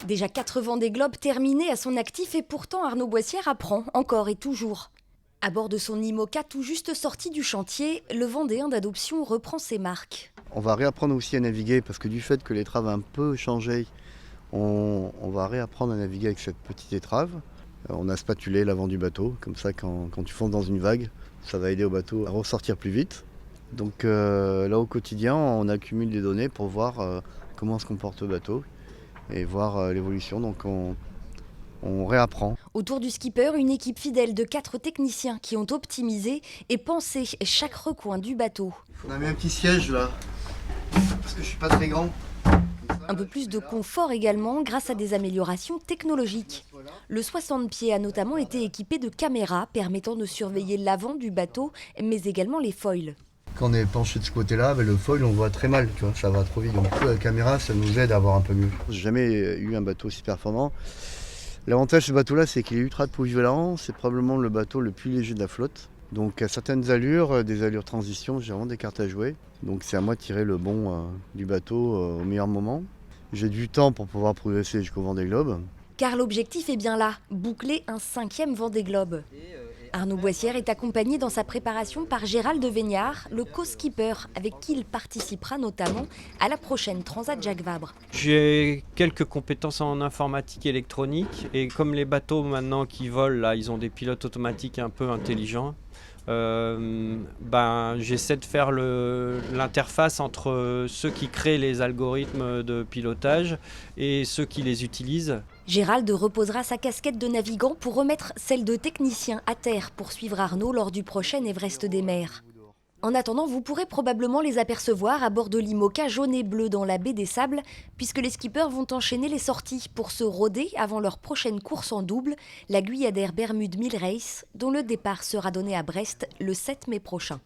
Déjà 4 Vendée Globe terminés à son actif et pourtant Arnaud Boissière apprend encore et toujours. À bord de son IMOCA tout juste sorti du chantier, le Vendéen d'adoption reprend ses marques. On va réapprendre aussi à naviguer parce que du fait que l'étrave a un peu changé, on va réapprendre à naviguer avec cette petite étrave. On a spatulé l'avant du bateau, comme ça quand tu fonces dans une vague, ça va aider au bateau à ressortir plus vite. Donc là au quotidien, on accumule des données pour voir comment se comporte le bateau et voir l'évolution. Donc on réapprend. Autour du skipper, une équipe fidèle de 4 techniciens qui ont optimisé et pensé chaque recoin du bateau. On a mis un petit siège là, parce que je suis pas très grand. Un peu plus de confort également grâce à des améliorations technologiques. Le 60 pieds a notamment été équipé de caméras permettant de surveiller l'avant du bateau, mais également les foils. Quand on est penché de ce côté-là, le foil on voit très mal, tu vois, ça va trop vite. Donc la caméra, ça nous aide à voir un peu mieux. J'ai jamais eu un bateau aussi performant. L'avantage de ce bateau-là, c'est qu'il est ultra polyvalent. C'est probablement le bateau le plus léger de la flotte. Donc à certaines allures, des allures transition, j'ai vraiment des cartes à jouer. Donc c'est à moi de tirer le bon du bateau au meilleur moment. J'ai du temps pour pouvoir progresser jusqu'au Vendée Globe. Car l'objectif est bien là, boucler un 5e Vendée Globe. Arnaud Boissière est accompagné dans sa préparation par Gérald Vignard, le co-skipper avec qui il participera notamment à la prochaine Transat Jacques Vabre. J'ai quelques compétences en informatique électronique et comme les bateaux maintenant qui volent, là, ils ont des pilotes automatiques un peu intelligents. J'essaie de faire l'interface entre ceux qui créent les algorithmes de pilotage et ceux qui les utilisent. Gérald reposera sa casquette de navigant pour remettre celle de technicien à terre pour suivre Arnaud lors du prochain Everest des mers. En attendant, vous pourrez probablement les apercevoir à bord de l'IMOCA jaune et bleu dans la baie des Sables, puisque les skippers vont enchaîner les sorties pour se roder avant leur prochaine course en double, la Guyadère Bermude 1000 Race, dont le départ sera donné à Brest le 7 mai prochain.